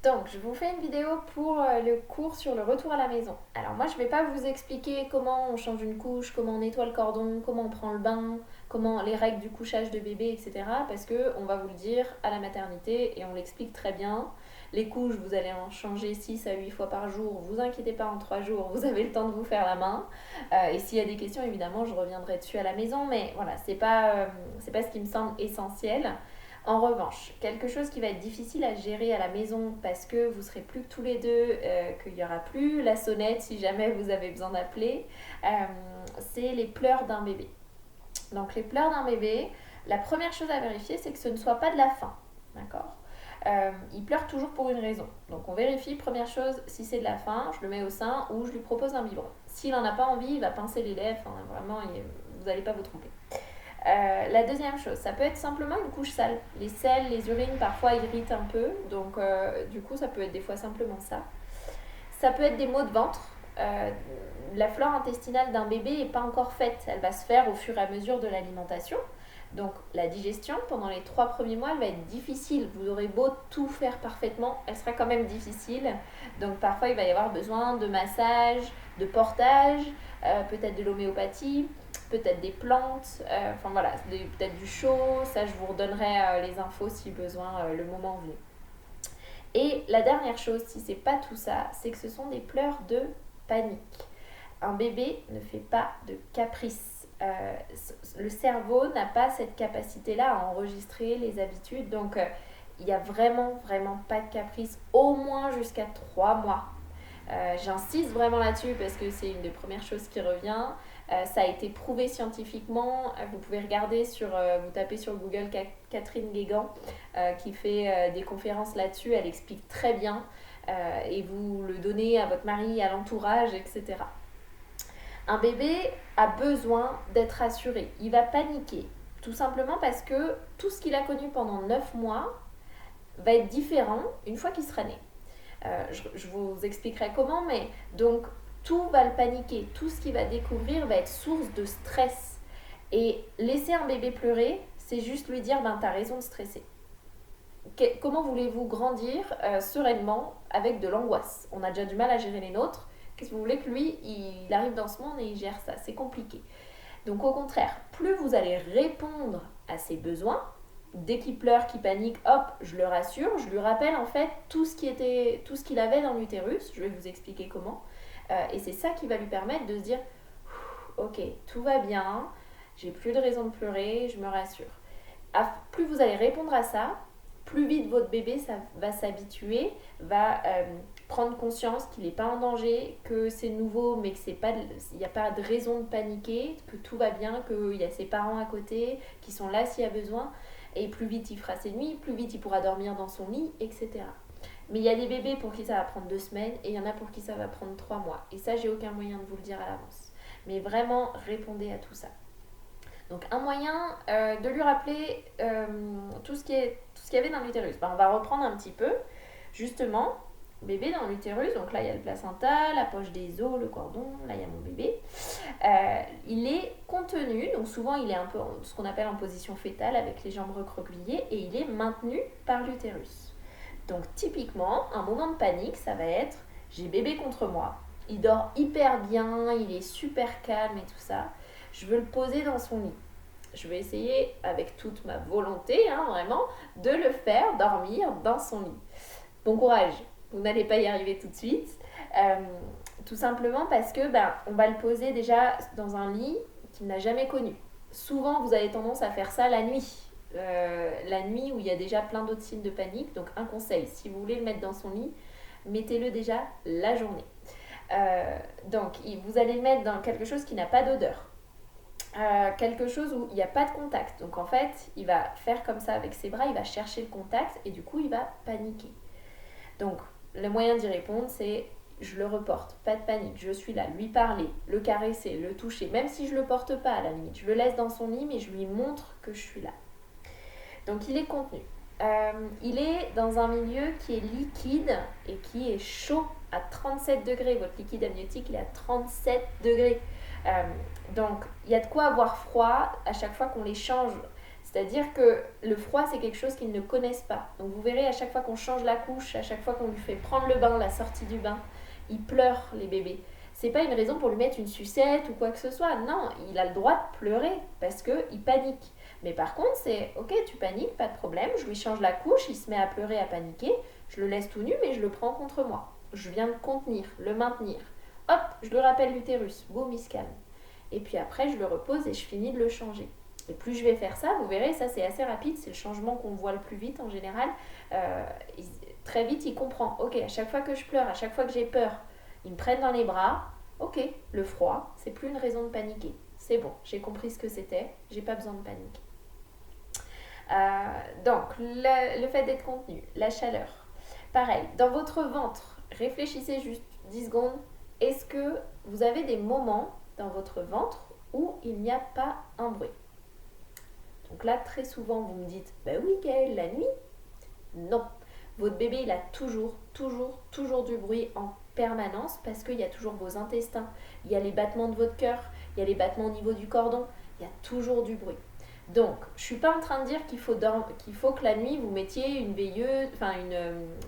Donc, je vous fais une vidéo pour le cours sur le retour à la maison. Alors moi, je ne vais pas vous expliquer comment on change une couche, comment on nettoie le cordon, comment on prend le bain, comment les règles du couchage de bébé, etc. Parce que on va vous le dire à la maternité et on l'explique très bien. Les couches, vous allez en changer 6 à 8 fois par jour. Vous inquiétez pas, en 3 jours, vous avez le temps de vous faire la main. Et s'il y a des questions, évidemment, je reviendrai dessus à la maison. Mais voilà, c'est pas ce qui me semble essentiel. En revanche, quelque chose qui va être difficile à gérer à la maison parce que vous serez plus que tous les deux, qu'il n'y aura plus la sonnette si jamais vous avez besoin d'appeler, euh, c'est les pleurs d'un bébé. Donc les pleurs d'un bébé, la première chose à vérifier, c'est que ce ne soit pas de la faim. D'accord. Il pleure toujours pour une raison. Donc on vérifie, première chose, si c'est de la faim, je le mets au sein ou je lui propose un biberon. S'il n'en a pas envie, il va pincer les lèvres, enfin, vraiment, vous n'allez pas vous tromper. La deuxième chose, ça peut être simplement une couche sale. Les selles, les urines parfois irritent un peu, donc du coup ça peut être des fois simplement ça. Ça peut être des maux de ventre. La flore intestinale d'un bébé n'est pas encore faite, elle va se faire au fur et à mesure de l'alimentation. Donc la digestion pendant les 3 premiers mois elle va être difficile. Vous aurez beau tout faire parfaitement, elle sera quand même difficile. Donc parfois il va y avoir besoin de massage, de portage, peut-être de l'homéopathie, peut-être des plantes, enfin voilà, peut-être du chaud. Ça je vous redonnerai les infos si besoin le moment venu. Et la dernière chose, si c'est pas tout ça, c'est que ce sont des pleurs de panique. Un bébé ne fait pas de caprice. Le cerveau n'a pas cette capacité-là à enregistrer les habitudes. Donc, il n'y a vraiment pas de caprice, au moins jusqu'à 3 mois. J'insiste vraiment là-dessus parce que c'est une des premières choses qui revient. Ça a été prouvé scientifiquement. Vous pouvez regarder vous tapez sur Google Catherine Guégan qui fait des conférences là-dessus. Elle explique très bien et vous le donnez à votre mari, à l'entourage, etc. Un bébé a besoin d'être assuré. Il va paniquer tout simplement parce que tout ce qu'il a connu pendant 9 mois va être différent une fois qu'il sera né. Je vous expliquerai comment, mais donc tout va le paniquer, tout ce qu'il va découvrir va être source de stress. Et laisser un bébé pleurer, c'est juste lui dire t'as raison de stresser. Comment voulez-vous grandir sereinement avec de l'angoisse? On a déjà du mal à gérer les nôtres. Qu'est-ce que vous voulez que lui, il arrive dans ce monde et il gère ça? C'est compliqué. Donc au contraire, plus vous allez répondre à ses besoins, dès qu'il pleure, qu'il panique, hop, je le rassure, je lui rappelle en fait tout ce qu'il avait dans l'utérus, je vais vous expliquer comment, et c'est ça qui va lui permettre de se dire, ok, tout va bien, j'ai plus de raison de pleurer, je me rassure. Plus vous allez répondre à ça, plus vite votre bébé va s'habituer, va prendre conscience qu'il n'est pas en danger, que c'est nouveau mais qu'il n'y a pas de raison de paniquer, que tout va bien, qu'il y a ses parents à côté, qui sont là s'il y a besoin. Et plus vite il fera ses nuits, plus vite il pourra dormir dans son lit, etc. Mais il y a des bébés pour qui ça va prendre 2 semaines et il y en a pour qui ça va prendre 3 mois. Et ça, j'ai aucun moyen de vous le dire à l'avance. Mais vraiment, répondez à tout ça. Donc un moyen de lui rappeler tout ce qu'il y avait dans l'utérus. On va reprendre un petit peu. Justement, bébé dans l'utérus, donc là il y a le placenta, la poche des os, le cordon, là il y a mon bébé. Il est contenu, donc souvent il est un peu ce qu'on appelle en position fétale avec les jambes recroquevillées et il est maintenu par l'utérus. Donc typiquement, un moment de panique, ça va être j'ai bébé contre moi, il dort hyper bien, il est super calme et tout ça. Je veux le poser dans son lit. Je vais essayer avec toute ma volonté, vraiment, de le faire dormir dans son lit. Bon courage, vous n'allez pas y arriver tout de suite. Tout simplement parce que on va le poser déjà dans un lit qu'il n'a jamais connu. Souvent, vous avez tendance à faire ça la nuit. La nuit où il y a déjà plein d'autres signes de panique. Donc un conseil, si vous voulez le mettre dans son lit, mettez-le déjà la journée. Donc vous allez le mettre dans quelque chose qui n'a pas d'odeur. Quelque chose où il n'y a pas de contact. Donc en fait, il va faire comme ça avec ses bras, il va chercher le contact et du coup, il va paniquer. Donc le moyen d'y répondre, c'est je le reporte, pas de panique, je suis là, lui parler, le caresser, le toucher, même si je le porte pas à la limite. Je le laisse dans son lit, mais je lui montre que je suis là. Donc il est contenu. Il est dans un milieu qui est liquide et qui est chaud à 37 degrés. Votre liquide amniotique, il est à 37 degrés. Donc, il y a de quoi avoir froid à chaque fois qu'on les change. C'est-à-dire que le froid, c'est quelque chose qu'ils ne connaissent pas. Donc vous verrez, à chaque fois qu'on change la couche, à chaque fois qu'on lui fait prendre le bain, la sortie du bain, ils pleurent, les bébés. C'est pas une raison pour lui mettre une sucette ou quoi que ce soit. Non, il a le droit de pleurer parce qu'il panique. Mais par contre, c'est ok, tu paniques, pas de problème. Je lui change la couche, il se met à pleurer, à paniquer. Je le laisse tout nu, mais je le prends contre moi. Je viens le contenir, le maintenir. Hop, je le rappelle l'utérus. Boum, il se calme. Et puis après, je le repose et je finis de le changer. Et plus je vais faire ça, vous verrez, ça c'est assez rapide, c'est le changement qu'on voit le plus vite en général. Très vite, il comprend. Ok, à chaque fois que je pleure, à chaque fois que j'ai peur, ils me prennent dans les bras. Ok, le froid, c'est plus une raison de paniquer. C'est bon, j'ai compris ce que c'était, j'ai pas besoin de paniquer. Donc, le fait d'être contenu, la chaleur. Pareil, dans votre ventre, réfléchissez juste 10 secondes. Est-ce que vous avez des moments dans votre ventre où il n'y a pas un bruit? Donc là, très souvent, vous me dites, bah oui, Gaëlle, la nuit. Non, votre bébé, il a toujours du bruit en permanence parce qu'il y a toujours vos intestins, il y a les battements de votre cœur, il y a les battements au niveau du cordon, il y a toujours du bruit. Donc, je ne suis pas en train de dire qu'il faut que la nuit vous mettiez une veilleuse, enfin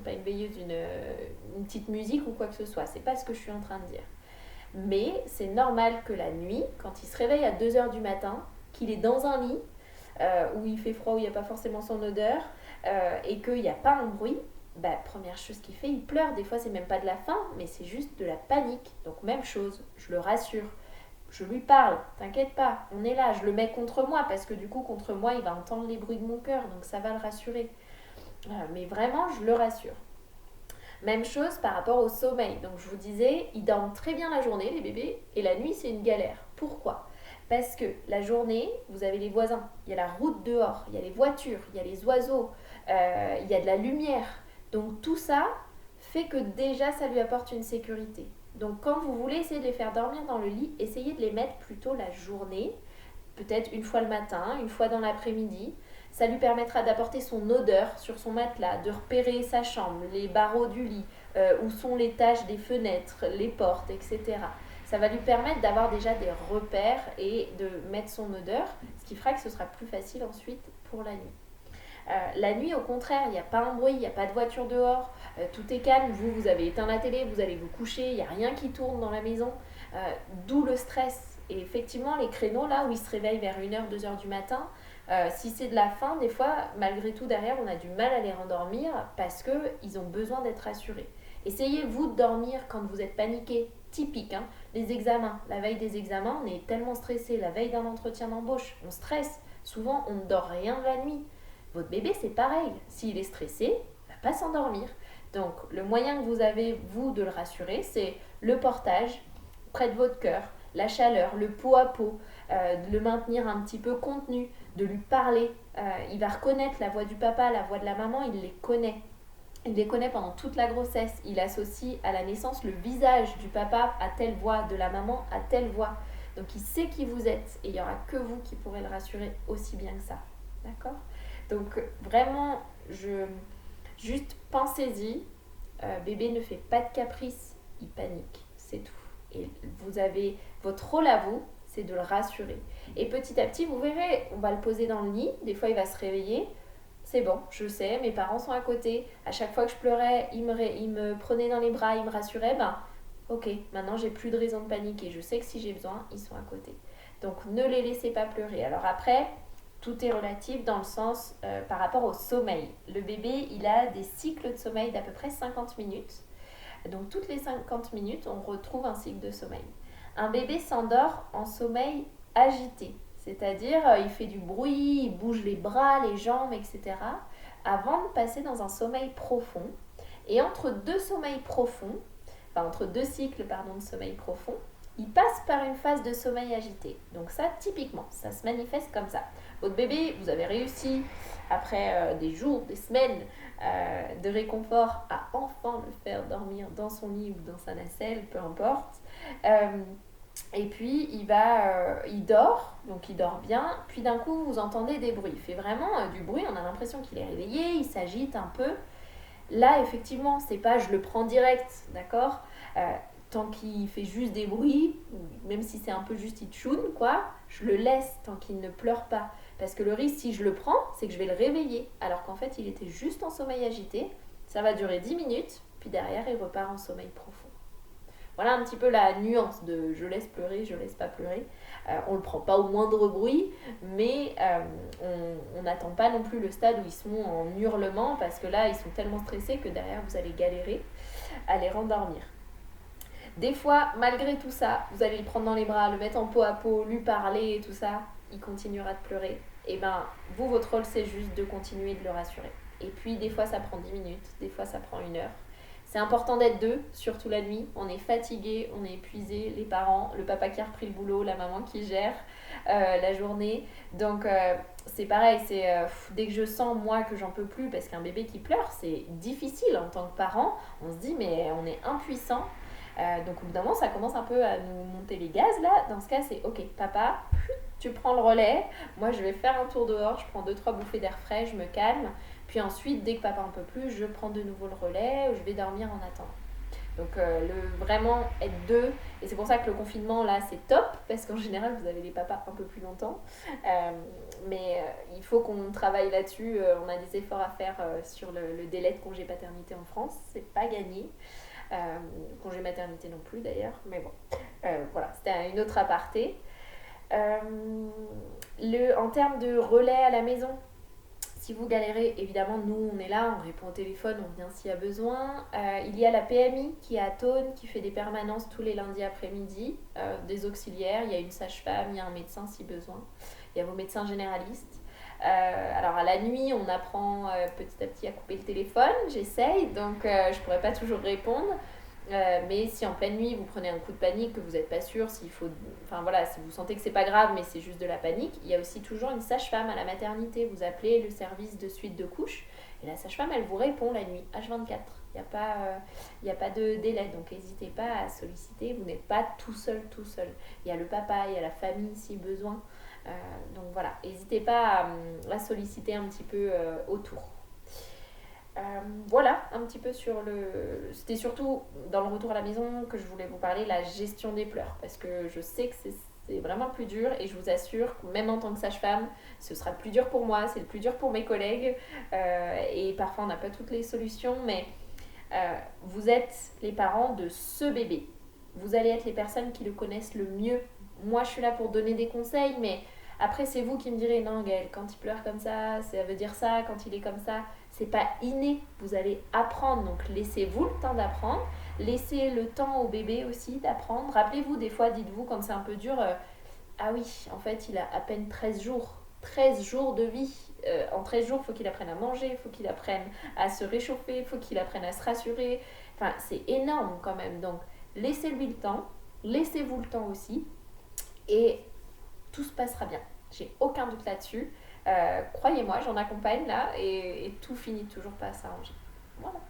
pas une veilleuse, une petite musique ou quoi que ce soit. C'est pas ce que je suis en train de dire. Mais c'est normal que la nuit, quand il se réveille à 2h du matin, qu'il est dans un lit où il fait froid, où il n'y a pas forcément son odeur et qu'il n'y a pas un bruit, première chose qu'il fait, il pleure. Des fois, c'est même pas de la faim, mais c'est juste de la panique. Donc, même chose, je le rassure. Je lui parle, t'inquiète pas, on est là, je le mets contre moi parce que du coup contre moi il va entendre les bruits de mon cœur, donc ça va le rassurer. Mais vraiment je le rassure. Même chose par rapport au sommeil, donc je vous disais, ils dorment très bien la journée les bébés et la nuit c'est une galère. Pourquoi? Parce que la journée, vous avez les voisins, il y a la route dehors, il y a les voitures, il y a les oiseaux, il y a de la lumière. Donc tout ça fait que déjà ça lui apporte une sécurité. Donc quand vous voulez essayer de les faire dormir dans le lit, essayez de les mettre plutôt la journée, peut-être une fois le matin, une fois dans l'après-midi. Ça lui permettra d'apporter son odeur sur son matelas, de repérer sa chambre, les barreaux du lit, où sont les taches des fenêtres, les portes, etc. Ça va lui permettre d'avoir déjà des repères et de mettre son odeur, ce qui fera que ce sera plus facile ensuite pour la nuit. La nuit, au contraire, il n'y a pas un bruit, il n'y a pas de voiture dehors, tout est calme, vous avez éteint la télé, vous allez vous coucher, il n'y a rien qui tourne dans la maison, d'où le stress. Et effectivement, les créneaux là où ils se réveillent vers 1h, 2h du matin, si c'est de la faim, des fois, malgré tout, derrière, on a du mal à les rendormir parce qu'ils ont besoin d'être rassurés. Essayez-vous de dormir quand vous êtes paniqué, typique, hein, les examens, la veille des examens, on est tellement stressé, la veille d'un entretien d'embauche, on stresse, souvent on ne dort rien de la nuit. Votre bébé, c'est pareil. S'il est stressé, il ne va pas s'endormir. Donc, le moyen que vous avez, vous, de le rassurer, c'est le portage près de votre cœur, la chaleur, le pot à pot, de le maintenir un petit peu contenu, de lui parler. Il va reconnaître la voix du papa, la voix de la maman, il les connaît. Il les connaît pendant toute la grossesse. Il associe à la naissance le visage du papa à telle voix, de la maman à telle voix. Donc, il sait qui vous êtes et il n'y aura que vous qui pourrez le rassurer aussi bien que ça. D'accord ? Donc vraiment, juste pensez-y, bébé ne fait pas de caprice, il panique, c'est tout. Et vous avez, votre rôle à vous, c'est de le rassurer. Et petit à petit, vous verrez, on va le poser dans le lit, des fois il va se réveiller, c'est bon, je sais, mes parents sont à côté, à chaque fois que je pleurais, ils me prenaient dans les bras, ils me rassuraient, ok, maintenant j'ai plus de raison de paniquer, je sais que si j'ai besoin, ils sont à côté. Donc ne les laissez pas pleurer. Alors après, tout est relatif dans le sens par rapport au sommeil. Le bébé, il a des cycles de sommeil d'à peu près 50 minutes. Donc toutes les 50 minutes, on retrouve un cycle de sommeil. Un bébé s'endort en sommeil agité, c'est-à-dire il fait du bruit, il bouge les bras, les jambes, etc. avant de passer dans un sommeil profond. Et entre deux sommeils profonds, entre deux cycles de sommeil profond, il passe par une phase de sommeil agité. Donc ça, typiquement, ça se manifeste comme ça. Votre bébé, vous avez réussi, après des jours, des semaines de réconfort, à enfin le faire dormir dans son lit ou dans sa nacelle, peu importe. Et puis, il dort, donc il dort bien. Puis d'un coup, vous entendez des bruits. Il fait vraiment du bruit, on a l'impression qu'il est réveillé, il s'agite un peu. Là, effectivement, c'est pas je le prends direct, d'accord tant qu'il fait juste des bruits, même si c'est un peu juste il tchoune, quoi, je le laisse tant qu'il ne pleure pas. Parce que le risque, si je le prends, c'est que je vais le réveiller. Alors qu'en fait, il était juste en sommeil agité. Ça va durer 10 minutes, puis derrière, il repart en sommeil profond. Voilà un petit peu la nuance de je laisse pleurer, je laisse pas pleurer. On ne le prend pas au moindre bruit, mais on n'attend pas non plus le stade où ils sont en hurlement, parce que là, ils sont tellement stressés que derrière, vous allez galérer à les rendormir. Des fois, malgré tout ça, vous allez le prendre dans les bras, le mettre en peau à peau, lui parler et tout ça, il continuera de pleurer. Et ben, vous, votre rôle, c'est juste de continuer de le rassurer. Et puis, des fois, ça prend 10 minutes, des fois, ça prend 1 heure. C'est important d'être deux, surtout la nuit. On est fatigué, on est épuisé, les parents, le papa qui a repris le boulot, la maman qui gère la journée. Donc, c'est pareil, dès que je sens, moi, que j'en peux plus, parce qu'un bébé qui pleure, c'est difficile en tant que parent. On se dit, mais on est impuissant. Donc au bout d'un moment, ça commence un peu à nous monter les gaz là. Dans ce cas, c'est ok, papa, tu prends le relais. Moi, je vais faire un tour dehors, je prends 2-3 bouffées d'air frais, je me calme. Puis ensuite, dès que papa en peut plus, je prends de nouveau le relais, je vais dormir en attendant. Donc vraiment être deux. Et c'est pour ça que le confinement là, c'est top, parce qu'en général, vous avez les papas un peu plus longtemps. Mais il faut qu'on travaille là-dessus. On a des efforts à faire sur le délai de congé paternité en France. C'est pas gagné. Congé maternité non plus d'ailleurs, mais bon, voilà, c'était une autre aparté. En termes de relais à la maison, si vous galérez, évidemment, nous on est là, on répond au téléphone, on vient s'il y a besoin. Il y a la PMI qui est à Thônes, qui fait des permanences tous les lundis après-midi, des auxiliaires, il y a une sage-femme, il y a un médecin si besoin, il y a vos médecins généralistes. Alors à la nuit, on apprend petit à petit à couper le téléphone, j'essaye, donc je pourrais pas toujours répondre. Mais si en pleine nuit vous prenez un coup de panique, que vous n'êtes pas sûr s'il faut, enfin voilà, si vous sentez que c'est pas grave mais c'est juste de la panique, il y a aussi toujours une sage-femme à la maternité. Vous appelez le service de suite de couche et la sage-femme elle vous répond la nuit H24. Il n'y a pas de délai, donc n'hésitez pas à solliciter. Vous n'êtes pas tout seul. Il y a le papa, il y a la famille si besoin. Donc voilà, n'hésitez pas à solliciter un petit peu autour. Voilà un petit peu sur le... C'était surtout dans le retour à la maison que je voulais vous parler, la gestion des pleurs, parce que je sais que c'est vraiment plus dur et je vous assure que même en tant que sage-femme, ce sera le plus dur pour moi, c'est le plus dur pour mes collègues et parfois on n'a pas toutes les solutions, mais vous êtes les parents de ce bébé. Vous allez être les personnes qui le connaissent le mieux. Moi, je suis là pour donner des conseils, mais après, c'est vous qui me direz non, Gaëlle, quand il pleure comme ça veut dire ça, quand il est comme ça. C'est pas inné. Vous allez apprendre. Donc, laissez-vous le temps d'apprendre. Laissez le temps au bébé aussi d'apprendre. Rappelez-vous, des fois, dites-vous quand c'est un peu dur ah oui, en fait, il a à peine 13 jours. 13 jours de vie. En 13 jours, il faut qu'il apprenne à manger, il faut qu'il apprenne à se réchauffer, il faut qu'il apprenne à se rassurer. Enfin, c'est énorme quand même. Donc, laissez-lui le temps. Laissez-vous le temps aussi. Et tout se passera bien. J'ai aucun doute là-dessus. Croyez-moi, j'en accompagne là et tout finit toujours par s'arranger. Voilà.